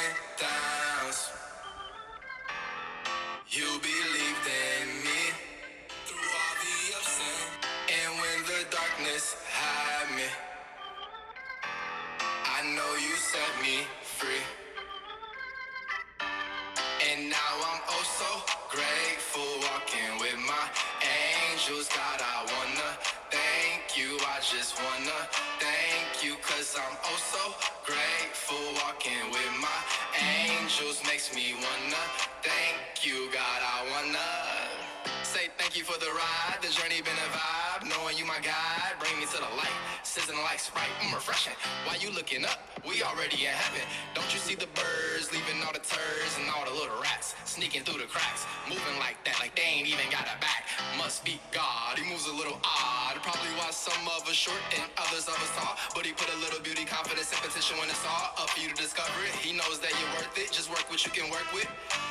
and downs. You believed in me through all the ups and when the darkness had me. I know you set me free. And now I'm oh so grateful, walking with my angels. God, I wanna thank you. I just wanna thank you, cause I'm oh so grateful, walking with my angels. Makes me wanna thank you. God, I wanna say thank you for the ride. The journey been a vibe. Knowing you my guide, bring me to the light. Sizzling like Sprite, refreshing. Why you looking up? We already in heaven. Don't you see the birds leaving all the turds and all the little rats sneaking through the cracks, moving like that, like they ain't even got a back. Must be God. He moves a little odd. Probably why some of us short and others of us tall. But he put a little beauty, confidence, and potential when it's all up for you to discover it. He knows that you're worth it. Just work what you can work with.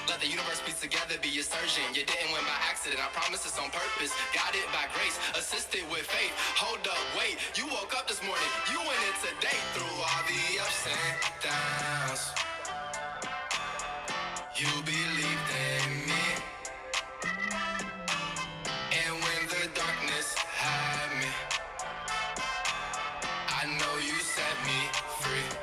Let the universe piece together, be your surgeon. You didn't win by accident, I promise it's on purpose. Got it by grace, assisted with faith. Hold up, wait, you woke up this morning, you went in today. Through all the ups and downs, you believed in me. And when the darkness had me, I know you set me free.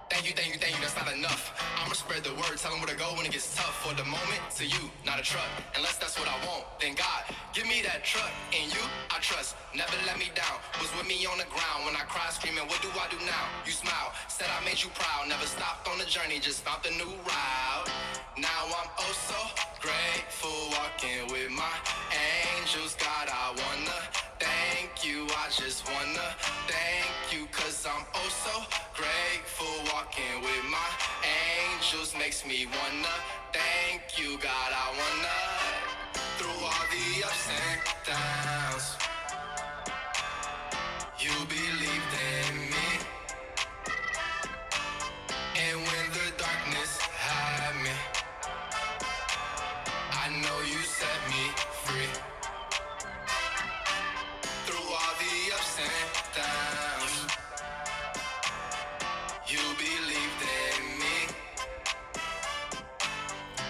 Thank you, that's not enough. I'ma spread the word, tell them where to go when it gets tough. For the moment, to you, not a truck. Unless that's what I want, then God, give me that truck. In you, I trust, never let me down. Was with me on the ground when I cried, screaming, what do I do now? You smile, said I made you proud. Never stopped on the journey, just found the new route. Now I'm oh so grateful, walking with my angels. God, I wanna thank you, I just wanna thank you, cause I'm oh so grateful, walking with my angels. Makes me wanna thank you. God, I wanna through all the ups and downs, you believed in me. And when the darkness had me, I know you set me free. Through all the ups and downs, you believed in me.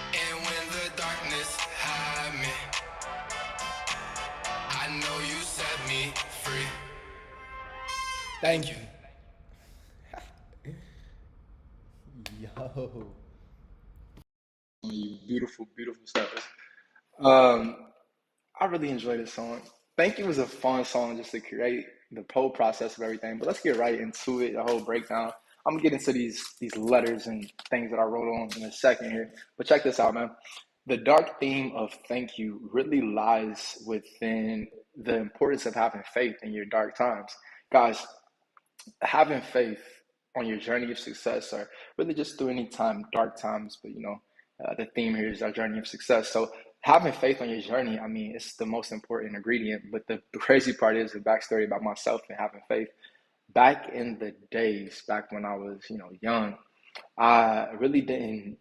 And when the darkness had me, I know you set me free. Thank you. Yo, you beautiful, beautiful steppers. Um, I really enjoyed this song. Thank You was a fun song just to create the whole process of everything. But let's get right into it, the whole breakdown. I'm gonna get into these letters and things that I wrote on in a second here. But check this out, man. The dark theme of thank you really lies within the importance of having faith in your dark times. Guys, having faith on your journey of success, or really just through any time, dark times, but the theme here is our journey of success. So having faith on your journey, I mean, it's the most important ingredient. But the crazy part is the backstory about myself and having faith. Back in the days, back when I was, young, I really didn't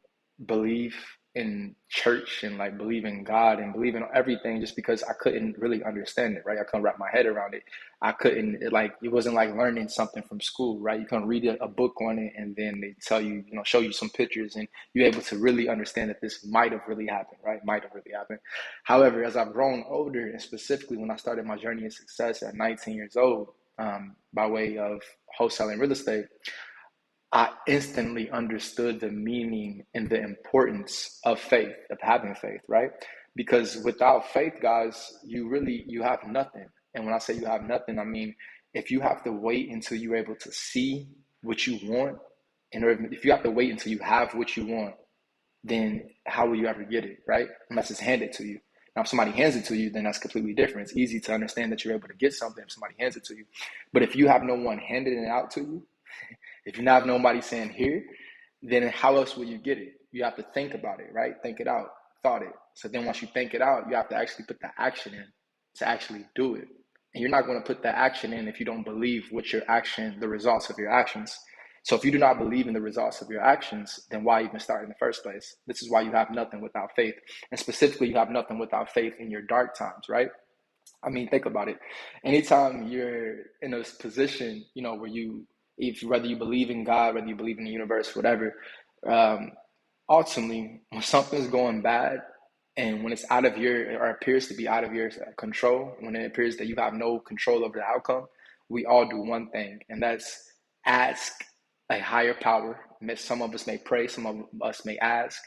believe in church and like believe in God and believe in everything just because I couldn't really understand it, right? I couldn't wrap my head around it. I couldn't, it wasn't like learning something from school, right? You couldn't read a book on it and then they tell you, show you some pictures and you're able to really understand that this might have really happened, right? Might have really happened. However, as I've grown older and specifically when I started my journey of success at 19 years old, by way of wholesaling real estate, I instantly understood the meaning and the importance of faith, of having faith, right? Because without faith, guys, you have nothing. And when I say you have nothing, I mean if you have to wait until you're able to see what you want, if you have to wait until you have what you want, then how will you ever get it, right? Unless it's handed to you. Now, if somebody hands it to you, then that's completely different. It's easy to understand that you're able to get something if somebody hands it to you. But if you have no one handing it out to you, if you have nobody saying here, then how else will you get it? You have to think about it, right? Think it out, thought it. So then once you think it out, you have to actually put the action in to actually do it. And you're not going to put the action in if you don't believe what your action, the results of your actions. So if you do not believe in the results of your actions, then why even start in the first place? This is why you have nothing without faith. And specifically, you have nothing without faith in your dark times, right? I mean, think about it. Anytime you're in a position, where you if whether you believe in God, whether you believe in the universe, whatever, um, ultimately, when something's going bad and when it's out of your or appears to be out of your control, when it appears that you have no control over the outcome, we all do one thing, and that's ask a higher power. Some of us may pray, some of us may ask.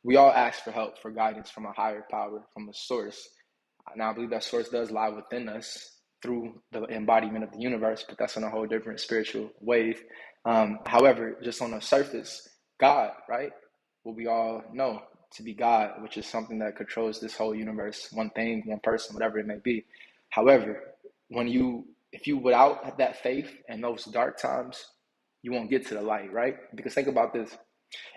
We all ask for help, for guidance from a higher power, from a source. Now, I believe that source does lie within us through the embodiment of the universe, but that's on a whole different spiritual wave. However, just on the surface, God, right? What we all know to be God, which is something that controls this whole universe, one thing, one person, whatever it may be. However, if you without that faith and those dark times, you won't get to the light, right? Because think about this.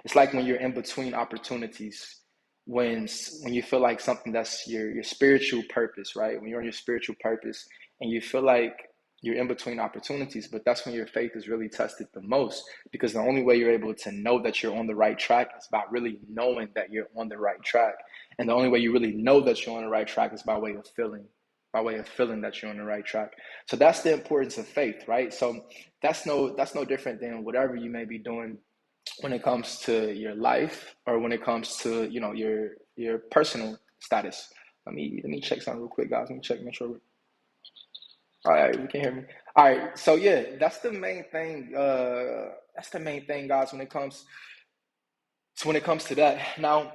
It's like when you're in between opportunities, when you feel like something that's your spiritual purpose, right? When you're on your spiritual purpose and you feel like you're in between opportunities, but that's when your faith is really tested the most, because the only way you're able to know that you're on the right track is by really knowing that you're on the right track. And the only way you really know that you're on the right track is by way of feeling that you're on the right track. So that's the importance of faith, right? So that's no different than whatever you may be doing when it comes to your life or when it comes to your personal status. Let me check something real quick, guys. Let me check, make sure. All right, we can hear me. All right, so yeah, that's the main thing. That's the main thing, guys. When it comes to that. Now,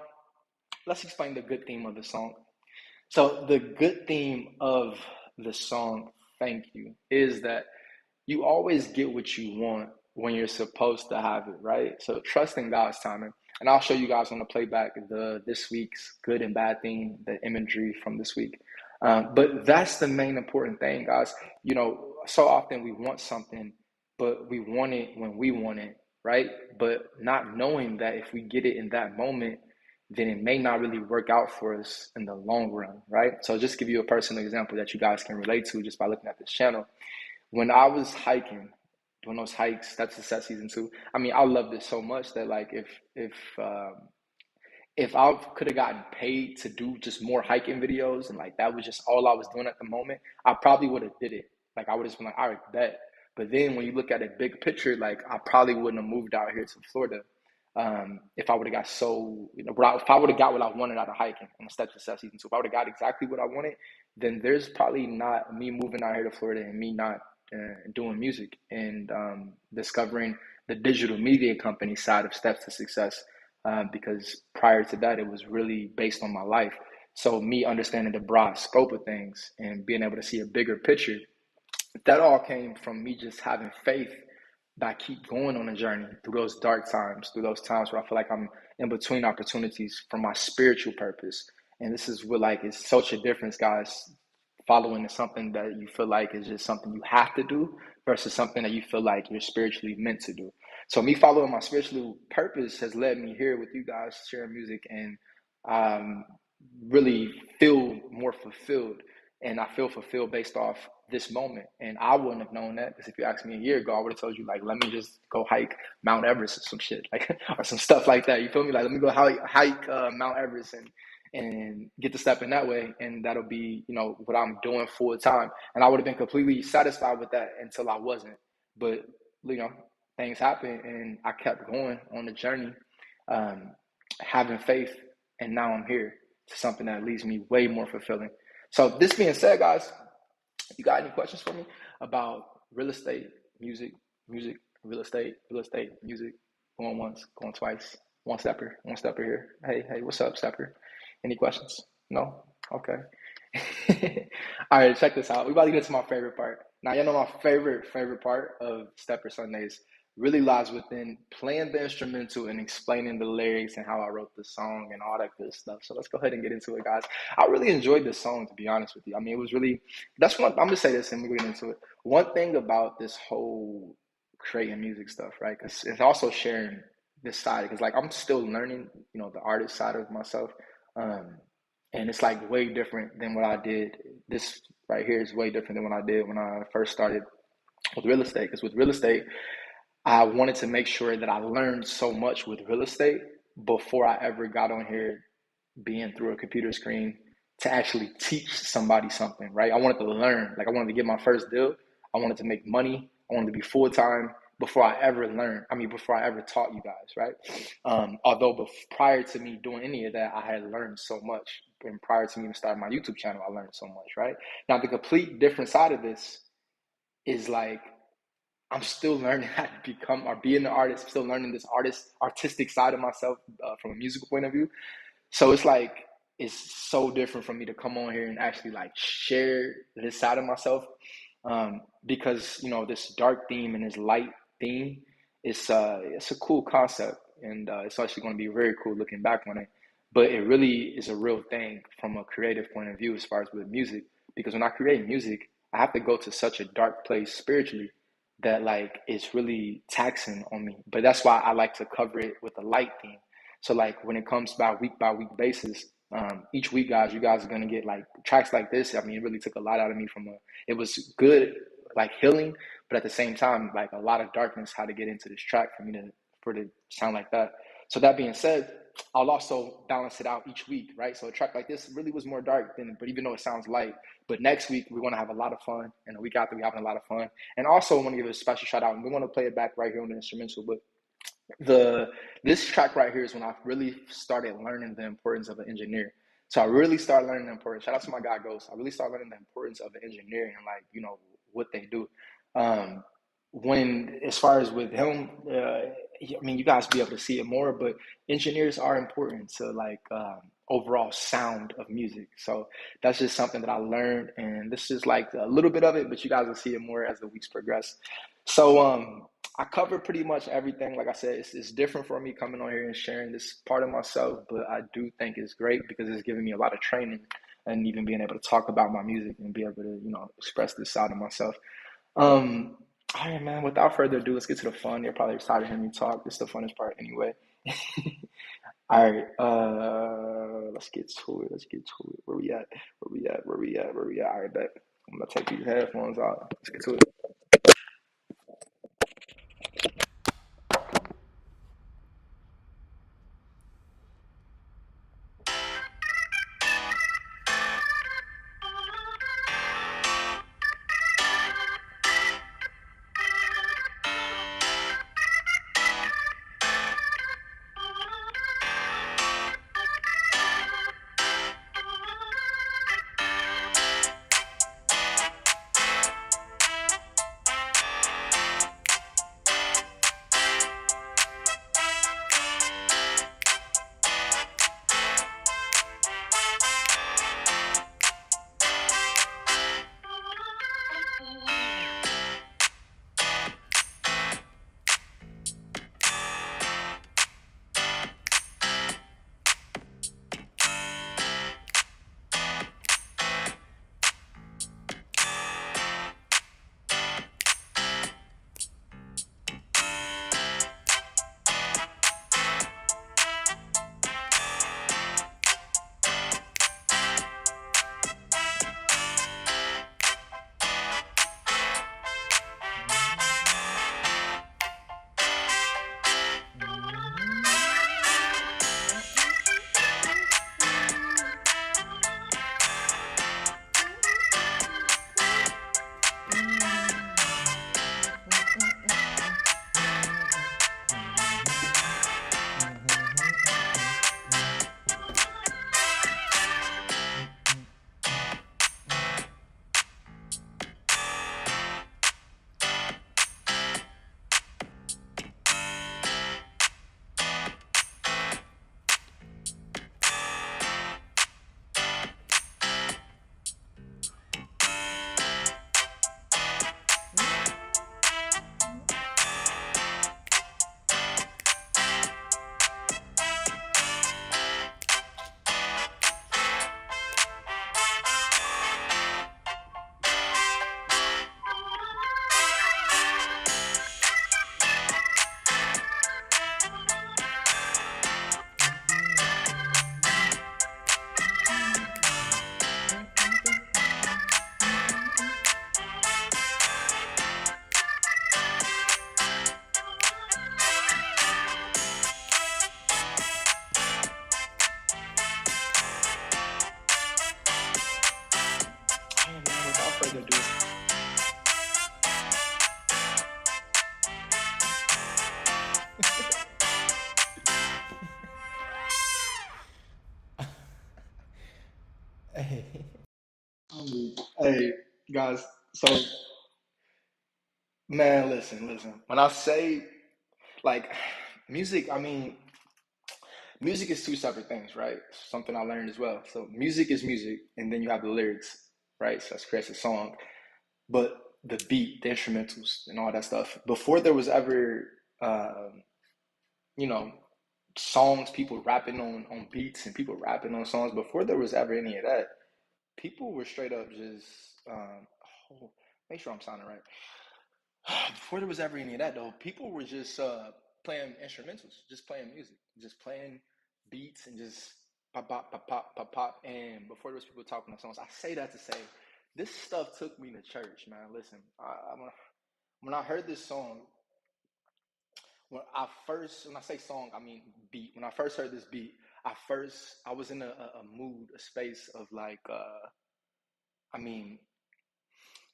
let's explain the good theme of the song. So the good theme of the song, "Thank You," is that you always get what you want when you're supposed to have it, right? So trust in God's timing. And I'll show you guys on the playback this week's good and bad thing, the imagery from this week. But that's the main important thing, guys. So often we want something, but we want it when we want it, right? But not knowing that if we get it in that moment, then it may not really work out for us in the long run, right? So just give you a personal example that you guys can relate to just by looking at this channel. When I was hiking, doing those hikes, that's the set season two. I mean, I loved it so much that like if I could have gotten paid to do just more hiking videos and like that was just all I was doing at the moment, I probably would have did it. Like I would have just been like, all right, bet. But then when you look at a big picture, like I probably wouldn't have moved out here to Florida if I would have got if I would have got what I wanted out of hiking on the steps of set season two. If I would have got exactly what I wanted, then there's probably not me moving out here to Florida and me not doing music and discovering the digital media company side of Steps to Success, because prior to that, it was really based on my life. So me understanding the broad scope of things and being able to see a bigger picture, that all came from me just having faith that I keep going on a journey through those dark times, through those times where I feel like I'm in between opportunities for my spiritual purpose. And this is what like it's such a difference, guys. Following is something that you feel like is just something you have to do versus something that you feel like you're spiritually meant to do. So me following my spiritual purpose has led me here with you guys sharing music and um, really feel more fulfilled. And I feel fulfilled based off this moment. And I wouldn't have known that because if you asked me a year ago, I would have told you like, let me just go hike Mount Everest or some shit, like or some stuff like that. You feel me? Like let me go hike Mount Everest and get the step in that way, and that'll be what I'm doing full time. And I would have been completely satisfied with that until I wasn't. But you know, things happen, and I kept going on the journey, um, having faith, and now I'm here to something that leaves me way more fulfilling. So this being said, guys, you got any questions for me about real estate, music, real estate, music, going once, going twice, one stepper here. Hey, what's up, stepper? Any questions? No? Okay. All right, check this out. We about to get to my favorite part. Now, you know my favorite part of Stepper Sundays really lies within playing the instrumental and explaining the lyrics and how I wrote the song and all that good stuff. So let's go ahead and get into it, guys. I really enjoyed this song, to be honest with you. I mean, it was really, that's one, I'm gonna say this and we're gonna get into it. One thing about this whole creating music stuff, right? Because it's also sharing this side, because like I'm still learning, the artist side of myself. Um, and it's like way different than what I did. This right here is way different than what I did when I first started with real estate. Because with real estate, I wanted to make sure that I learned so much with real estate before I ever got on here being through a computer screen to actually teach somebody something, right? I wanted to learn. Like I wanted to get my first deal. I wanted to make money. I wanted to be full time. before I ever learned. I mean, before I ever taught you guys, right? Although prior to me doing any of that, I had learned so much. And prior to me even starting my YouTube channel, I learned so much, right? Now, the complete different side of this is like I'm still learning how to become or be an artist. I'm still learning this artistic side of myself from a musical point of view. So it's like it's so different for me to come on here and actually like share this side of myself, because this dark theme and this light theme, it's a cool concept, and it's actually going to be very cool looking back on it. But it really is a real thing from a creative point of view as far as with music, because when I create music, I have to go to such a dark place spiritually that like it's really taxing on me. But that's why I like to cover it with a light theme. So like when it comes by week basis, each week, guys, you guys are gonna get like tracks like this. I mean, it really took a lot out of me from a. It was good, like healing, but at the same time, like a lot of darkness. How to get into this track for it to sound like that. So that being said, I'll also balance it out each week, right? So a track like this really was more dark than, but even though it sounds light, but next week we want to have a lot of fun, and the week after we're having a lot of fun, and also I want to give a special shout out, and we want to play it back right here on the instrumental, but the this track right here is when I really started learning the importance of an engineer. So I really started learning the importance. Shout out to my guy Ghost. I really started learning the importance of an engineer and like what they do. Um, when as far as with him, I mean you guys be able to see it more, but engineers are important to like overall sound of music. So that's just something that I learned, and this is like a little bit of it, but you guys will see it more as the weeks progress. So I cover pretty much everything. Like I said, it's different for me coming on here and sharing this part of myself, but I do think it's great because it's giving me a lot of training and even being able to talk about my music and be able to, express this side of myself. Um, all right, man, without further ado, let's get to the fun. You're probably excited to hear me talk. This is the funnest part anyway. All right, let's get to it. Let's get to it. Where we at? Where we at? Where we at? Where we at? All right, bet. I'm gonna take these headphones out. Let's get to it. Hey. Hey, guys. So, man, listen. When I say like music, I mean music is two separate things, right? Something I learned as well. So, music is music, and then you have the lyrics, right? So that's creates a song. But the beat, the instrumentals, and all that stuff. Before there was ever, you know, songs, people rapping on beats and people rapping on songs. Before there was ever any of that, people were straight up just. Oh, make sure I'm sounding right. Before there was ever any of that, though, people were just playing instrumentals, just playing music, just playing beats, and just pop, pop, pop, pop, pop, pop. And before there was people talking on songs, I say that to say this stuff took me to church, man. Listen, when I heard this song, when I say song, I mean beat. When I first heard this beat, I was in a mood, a space of like, I mean,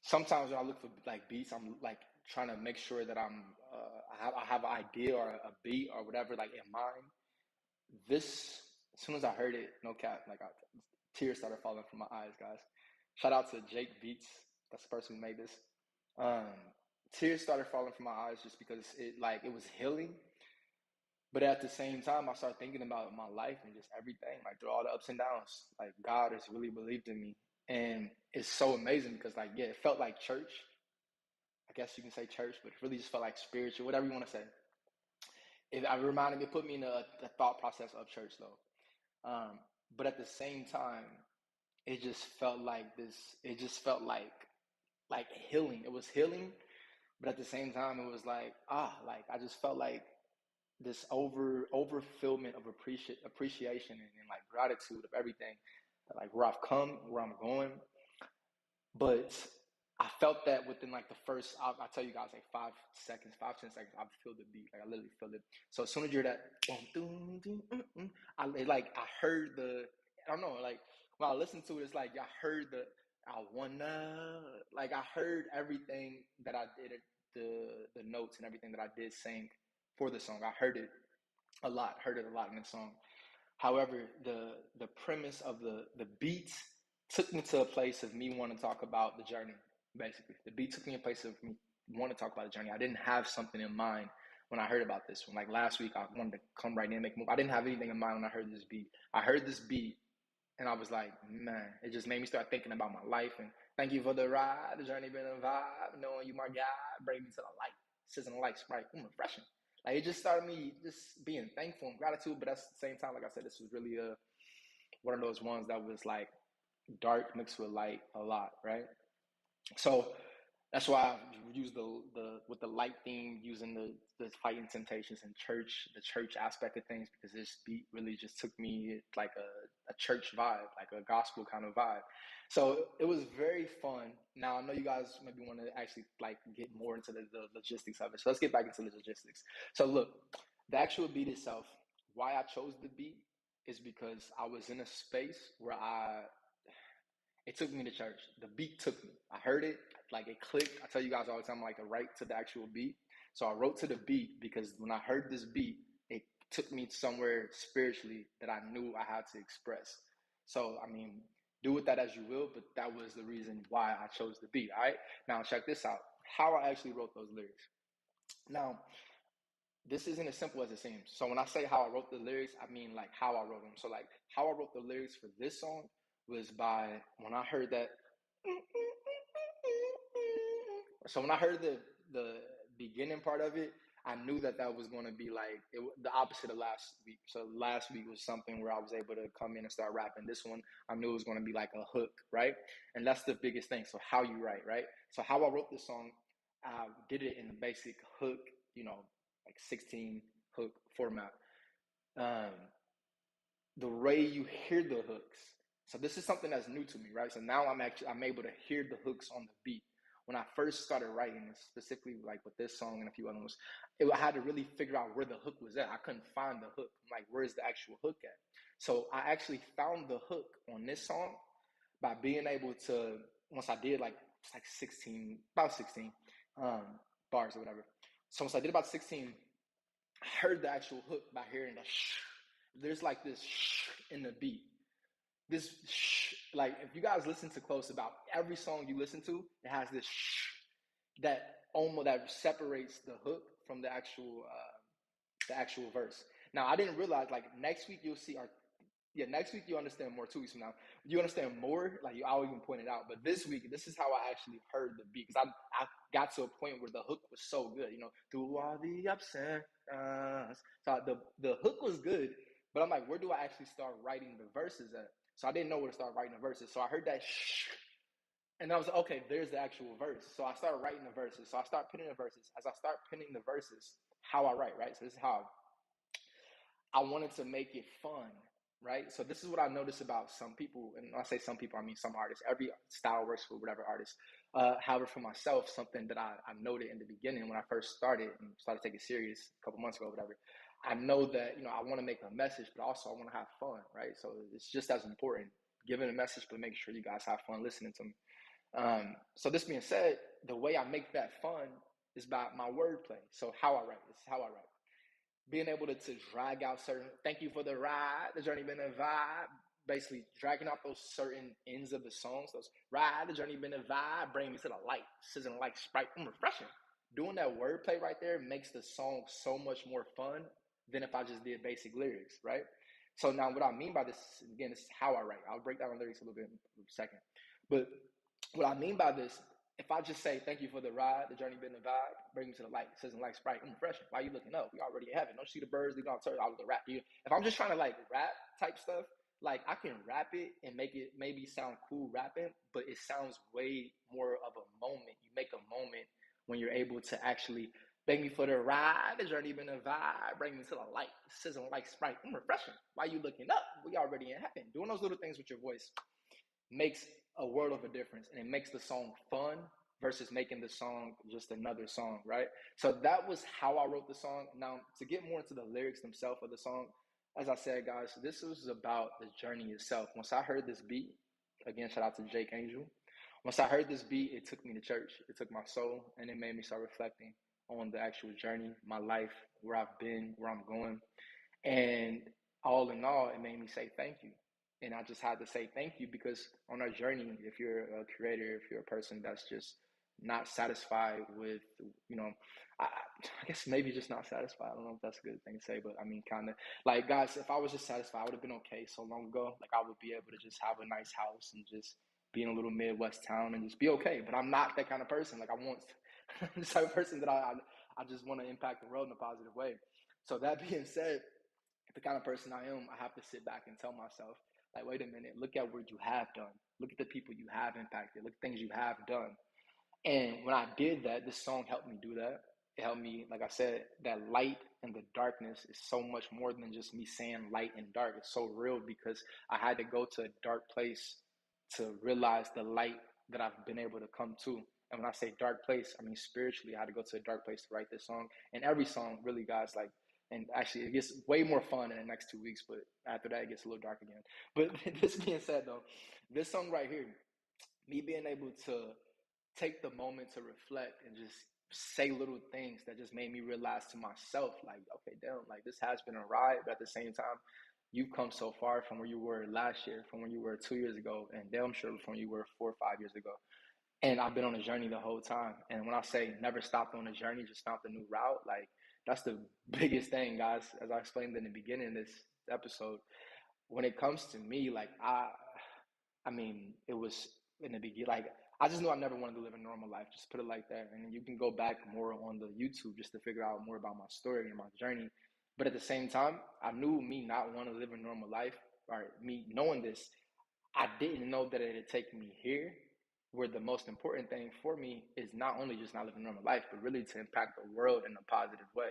sometimes when I look for like beats, I'm like trying to make sure that I have an idea or a beat or whatever like in mind. This as soon as I heard it, no cap, tears started falling from my eyes, guys. Shout out to Jake Beats, that's the person who made this. Um, Tears started falling from my eyes just because it was healing, but at the same time, I started thinking about my life and just everything, like through all the ups and downs. Like God has really believed in me, and it's so amazing because yeah, it felt like church. I guess you can say church, but it really just felt like spiritual, whatever you want to say. It put me in the thought process of church though. But at the same time, it just felt like this. It just felt like healing. It was healing, but at the same time, it was like I just felt like this overfillment of appreciation and like gratitude of everything, like where I've come, where I'm going. But I felt that within like the first, I'll tell you guys like 5 seconds, 5, 10 seconds, I feel the beat. Like I literally feel it. So as soon as you're that, boom, doom, I heard I don't know, like when I listened to it, it's like I heard I wanna, like I heard everything that I did, the notes and everything that I did sing for the song. I heard it a lot in the song. However, the premise of the beats took me to a place of me wanting to talk about the journey. Basically, the beat took me a place of me want to talk about the journey. I didn't have something in mind when I heard about this one. Like last week, I wanted to come right in and make a move. I didn't have anything in mind when I heard this beat. I heard this beat and I was like, man, it just made me start thinking about my life. And thank you for the ride. The journey been a vibe. Knowing you, my guy, bring me to the light. Sizzling the light, Sprite. Refreshing. Like it just started me just being thankful and gratitude. But at the same time, like I said, this was really one of those ones that was like dark mixed with light a lot, right? So that's why I use the with the light theme, using the fighting temptations and the church aspect of things, because this beat really just took me like a church vibe, like a gospel kind of vibe. So it was very fun. Now I know you guys maybe want to actually like get more into the logistics of it. So let's get back into the logistics. So look, the actual beat itself, why I chose the beat is because I was in a space where it took me to church. The beat took me. I heard it, like it clicked. I tell you guys all the time, like I write to the actual beat. So I wrote to the beat because when I heard this beat, it took me somewhere spiritually that I knew I had to express. So I mean, do with that as you will, but that was the reason why I chose the beat. All right. Now check this out. How I actually wrote those lyrics. Now, this isn't as simple as it seems. So when I say how I wrote the lyrics, I mean like how I wrote them. So like how I wrote the lyrics for this song was by when I heard that. So when I heard the beginning part of it, I knew that that was going to be like the opposite of last week. So last week was something where I was able to come in and start rapping. This one, I knew it was going to be like a hook, right? And that's the biggest thing. So how you write, right? So how I wrote this song, I did it in the basic hook, like 16 hook format. Um, the way you hear the hooks. So this is something that's new to me, right? So now I'm able to hear the hooks on the beat. When I first started writing this, specifically like with this song and a few other ones, I had to really figure out where the hook was at. I couldn't find the hook. I'm like, where's the actual hook at? So I actually found the hook on this song by being able to, once I did like it's like 16, about 16 bars or whatever. So once I did about 16, I heard the actual hook by hearing the shh. There's like this shh in the beat. This shh, like if you guys listen to close, about every song you listen to, it has this shh that almost that separates the hook from the actual verse. Now I didn't realize, like, next week you'll see our, yeah, next week you understand more. 2 weeks from now you understand more, like I'll even point it out. But this week, this is how I actually heard the beat, because I got to a point where the hook was so good, through all the ups and downs. So the hook was good, but I'm like, where do I actually start writing the verses at? So I didn't know where to start writing the verses. So I heard that shh, and I was like, okay, there's the actual verse. So I started writing the verses. So I start pinning the verses. As I start pinning the verses, how I write, right? So this is how I wanted to make it fun, right? So this is what I noticed about some people, and when I say some people, I mean some artists. Every style works for whatever artist. However, for myself, something that I noted in the beginning when I first started and started taking it serious a couple months ago, whatever. I know that I want to make a message, but also I want to have fun, right? So it's just as important giving a message, but make sure you guys have fun listening to me. So this being said, the way I make that fun is by my wordplay. So how I write, this is how I write. Being able to drag out certain, thank you for the ride, the journey been a vibe. Basically dragging out those certain ends of the songs, those ride, the journey been a vibe, bring me to the light, sizzling like Sprite, refreshing. Doing that wordplay right there makes the song so much more fun than if I just did basic lyrics, right? So now what I mean by this, again, this is how I write. I'll break down the lyrics a little bit in a second. But what I mean by this, if I just say thank you for the ride, the journey been the vibe, bring me to the light, sizzling like Sprite, refreshing. Why are you looking up? We already have it. Don't you see the birds leaving on turn? I was the rap. If I'm just trying to like rap type stuff, like I can rap it and make it maybe sound cool rapping, but it sounds way more of a moment. You make a moment when you're able to actually beg me for the ride, the journey been a vibe, bring me to the light, sizzling like Sprite, refreshing. Why you looking up? We already in heaven. Doing those little things with your voice makes a world of a difference, and it makes the song fun versus making the song just another song, right? So that was how I wrote the song. Now, to get more into the lyrics themselves of the song, as I said, guys, this was about the journey itself. Once I heard this beat, again, shout out to Jake Angel. Once I heard this beat, it took me to church. It took my soul, and it made me start reflecting on the actual journey, my life, where I've been, where I'm going. And all in all, it made me say thank you. And I just had to say thank you, because on our journey, if you're a creator, if you're a person that's just not satisfied with, I guess maybe just not satisfied. I don't know if that's a good thing to say, but I mean, kind of like, guys, if I was just satisfied, I would have been okay so long ago. Like, I would be able to just have a nice house and just be in a little Midwest town and just be okay. But I'm not that kind of person. Like, I want the type of person that I just want to impact the world in a positive way. So that being said, the kind of person I am, I have to sit back and tell myself, like, wait a minute, look at what you have done. Look at the people you have impacted. Look at things you have done. And when I did that, this song helped me do that. It helped me, like I said, that light and the darkness is so much more than just me saying light and dark. It's so real, because I had to go to a dark place to realize the light that I've been able to come to. And when I say dark place, I mean spiritually. I had to go to a dark place to write this song. And every song, really, guys, like, and actually it gets way more fun in the next 2 weeks, but after that it gets a little dark again. But this being said, though, this song right here, me being able to take the moment to reflect and just say little things that just made me realize to myself, like, okay, damn, like, this has been a ride, but at the same time, you've come so far from where you were last year, from where you were 2 years ago, and damn sure from where you were 4 or 5 years ago. And I've been on a journey the whole time. And when I say never stopped on a journey, just found a new route, like, that's the biggest thing, guys. As I explained in the beginning of this episode, when it comes to me, like, I mean, it was in the beginning, like, I just knew I never wanted to live a normal life, just put it like that. And you can go back more on the YouTube just to figure out more about my story and my journey. But at the same time, I knew me not wanting to live a normal life, or me knowing this, I didn't know that it'd take me here, where the most important thing for me is not only just not living a normal life, but really to impact the world in a positive way.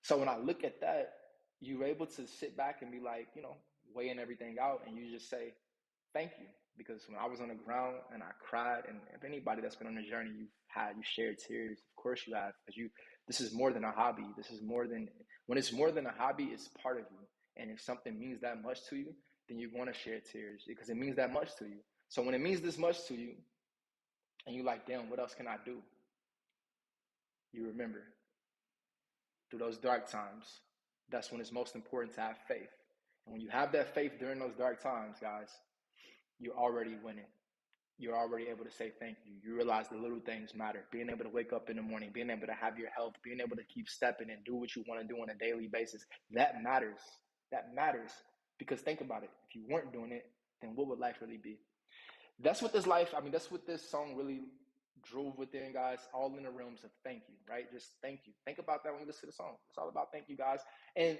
So when I look at that, you're able to sit back and be like, weighing everything out, and you just say, thank you. Because when I was on the ground and I cried, and if anybody that's been on the journey, you shared tears. Of course you have, because this is more than a hobby. This is more than, when it's more than a hobby, it's part of you. And if something means that much to you, then you want to share tears because it means that much to you. So when it means this much to you, and you're like, damn, what else can I do? You remember. through those dark times, that's when it's most important to have faith. And when you have that faith during those dark times, guys, you're already winning. You're already able to say thank you. You realize the little things matter. Being able to wake up in the morning, being able to have your health, being able to keep stepping and do what you want to do on a daily basis, that matters. That matters. Because think about it. If you weren't doing it, then what would life really be? That's what this life, I mean, that's what this song really drove within, guys, all in the realms of thank you, right? Just thank you. Think about that when you listen to the song. It's all about thank you, guys. And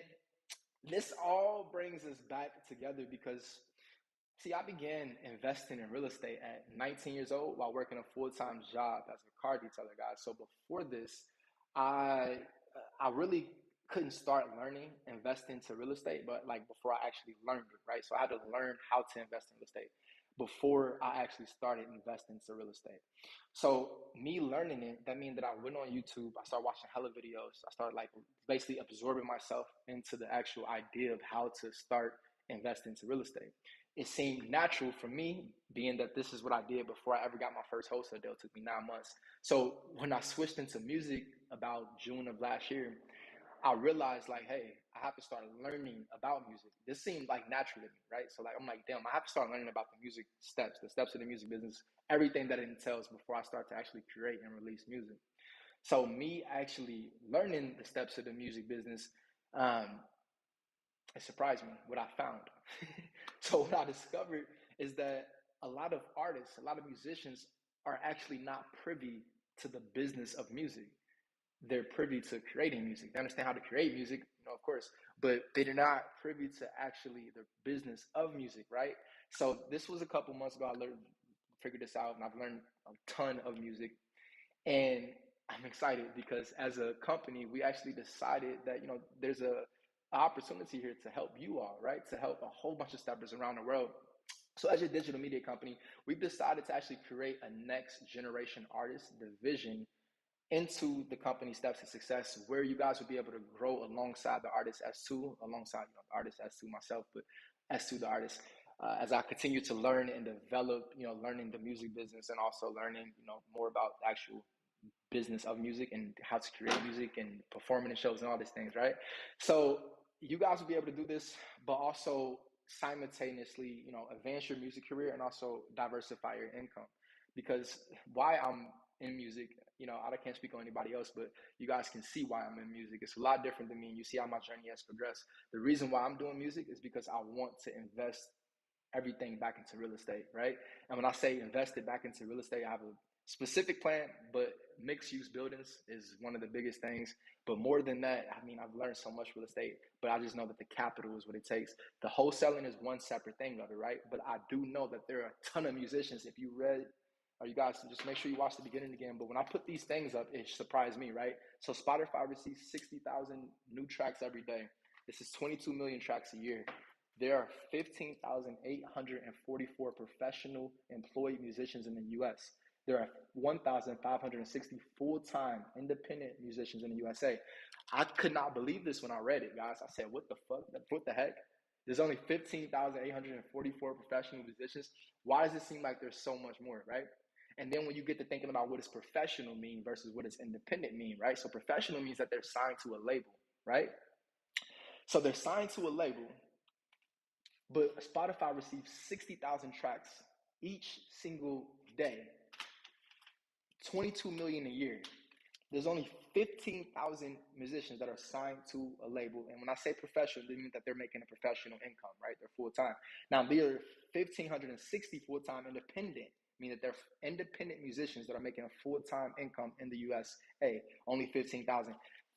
this all brings us back together because, see, I began investing in real estate at 19 years old while working a full-time job as a car detailer, guys. So before this, I I really couldn't start learning investing into real estate, but like before I actually learned it, right? So I had to learn how to invest in real estate before I actually started investing into real estate. So me learning it, that means that I went on YouTube, I started watching hella videos, I started like basically absorbing myself into the actual idea of how to start investing into real estate. It seemed natural for me, being that this is what I did before I ever got my first wholesale deal. It took me 9 months. So when I switched into music about June of last year, I realized like, hey, I have to start learning about music. This seemed like natural to me, right? So like I'm like, damn, I have to start learning about the steps of the music business, everything that it entails before I start to actually create and release music. So me actually learning the steps of the music business, um, it surprised me what I found. So what I discovered is that a lot of artists, a lot of musicians are actually not privy to the business of music. They're privy to creating music. They understand how to create music, of course, but they're not privy to actually the business of music, right? So this was a couple months ago. I learned, figured this out, and I've learned a ton of music. And I'm excited because as a company, we actually decided that, there's a opportunity here to help you all, right? To help a whole bunch of steppers around the world. So as a digital media company, we've decided to actually create a next generation artist division into the company Steps to Success, where you guys will be able to grow alongside the artist S2, alongside the artist S2 myself, but S2 the artist. As I continue to learn and develop, learning the music business and also learning, more about the actual business of music and how to create music and performing in shows and all these things, right? So you guys will be able to do this, but also simultaneously, advance your music career and also diversify your income. Because why I'm in music, I can't speak on anybody else, but you guys can see why I'm in music. It's a lot different than me, and you see how my journey has progressed. The reason why I'm doing music is because I want to invest everything back into real estate, right? And when I say invested back into real estate, I have a specific plan, but mixed use buildings is one of the biggest things. But more than that, I mean, I've learned so much real estate, but I just know that the capital is what it takes. The wholesaling is one separate thing of it, right? But I do know that there are a ton of musicians. If you read, or you guys just make sure you watch the beginning again. But when I put these things up, it surprised me, right? So Spotify receives 60,000 new tracks every day. This is 22 million tracks a year. There are 15,844 professional employed musicians in the US. There are 1,560 full-time independent musicians in the USA. I could not believe this when I read it, guys. I said, what the fuck? What the heck? There's only 15,844 professional musicians. Why does it seem like there's so much more, right? And then when you get to thinking about what does professional mean versus what does independent mean, right? So professional means that they're signed to a label, right? So they're signed to a label, but Spotify receives 60,000 tracks each single day, 22 million a year. There's only 15,000 musicians that are signed to a label. And when I say professional, they mean that they're making a professional income, right? They're full time. Now, there are 1,560 full time independent, meaning that they're independent musicians that are making a full time income in the USA, only 15,000.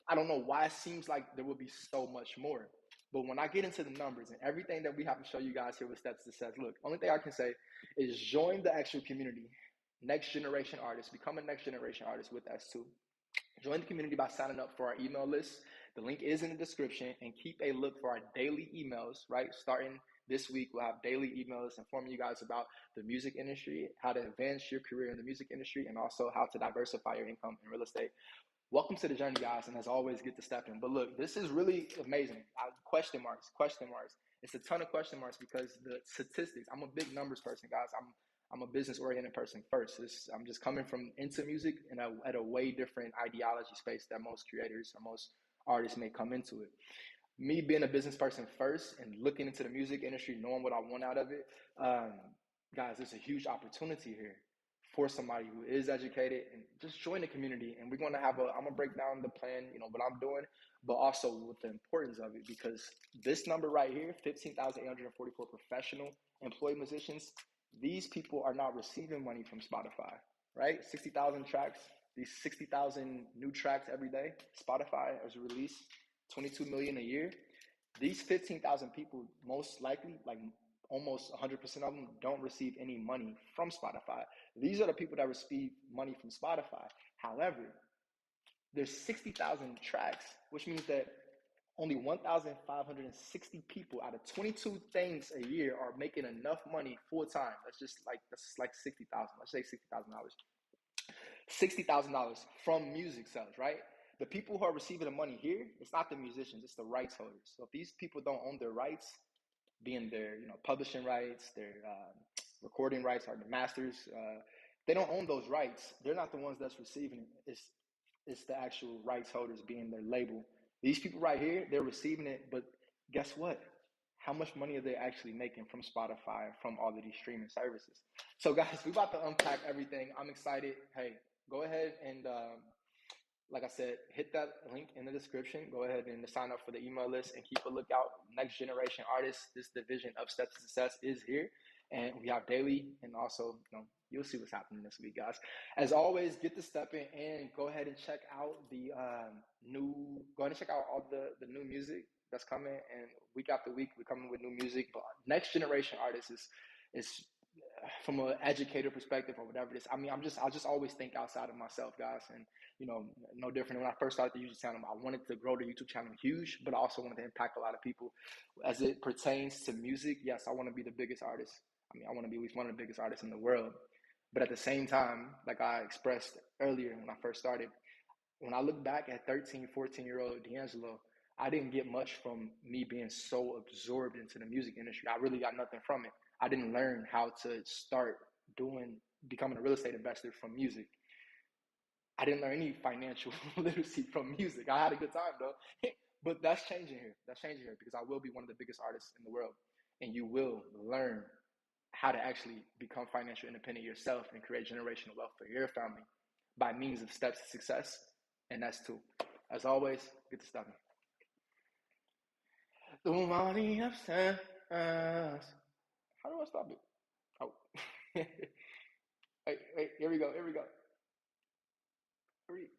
I don't know why it seems like there would be so much more. But when I get into the numbers and everything that we have to show you guys here with Steps to Success, look, only thing I can say is join the actual community, next generation artist, become a next generation artist with S2. Join the community by signing up for our email list. The link is in the description, and keep a look for our daily emails, right? Starting this week, we'll have daily emails informing you guys about the music industry, how to advance your career in the music industry, and also how to diversify your income in real estate. Welcome to the journey, guys, and as always, get to stepping. But look, this is really amazing. Question marks, question marks. It's a ton of question marks because the statistics. I'm a big numbers person, guys. I'm a business oriented person first. I'm just coming from into music at a way different ideology space that most creators or most artists may come into it. Me being a business person first and looking into the music industry, knowing what I want out of it, guys, there's a huge opportunity here for somebody who is educated and just join the community. And we're going to have I'm going to break down the plan, what I'm doing, but also with the importance of it, because this number right here, 15,844 professional employed musicians, these people are not receiving money from Spotify, right? 60,000 tracks, these 60,000 new tracks every day. Spotify has released 22 million a year. These 15,000 people, most likely, like almost 100% of them, don't receive any money from Spotify. These are the people that receive money from Spotify. However, there's 60,000 tracks, which means that only 1,560 people out of 22 things a year are making enough money full time. That's like 60,000. Let's say $60,000. $60,000 from music sales, right? The people who are receiving the money here, it's not the musicians, it's the rights holders. So if these people don't own their rights, being their publishing rights, their recording rights, or the masters, they don't own those rights. They're not the ones that's receiving it. It's the actual rights holders, being their label. These people right here, they're receiving it, but guess what? How much money are they actually making from Spotify, from all of these streaming services? So, guys, we're about to unpack everything. I'm excited. Hey, go ahead and, like I said, hit that link in the description. Go ahead and sign up for the email list and keep a lookout. Next Generation Artists, this division of Steps to Success is here. And we have daily, and also, you'll see what's happening this week, guys. As always, get the step in and go ahead and check out all the new music that's coming. And week after week, we're coming with new music. But Next Generation Artists is from an educator perspective or whatever it is. I mean, I'll just always think outside of myself, guys. And, no different. When I first started the YouTube channel, I wanted to grow the YouTube channel huge, but I also wanted to impact a lot of people. As it pertains to music, yes, I want to be the biggest artist. I mean, I want to be at least one of the biggest artists in the world. But at the same time, like I expressed earlier when I first started, when I look back at 13, 14-year-old D'Angelo, I didn't get much from me being so absorbed into the music industry. I really got nothing from it. I didn't learn how to start becoming a real estate investor from music. I didn't learn any financial literacy from music. I had a good time though. But that's changing here. That's changing here because I will be one of the biggest artists in the world. And you will learn how to actually become financially independent yourself and create generational wealth for your family by means of steps to success. And that's two. As always, get to stuffing. The money upstairs. How do I stop it? Oh. Wait, here we go. Hurry.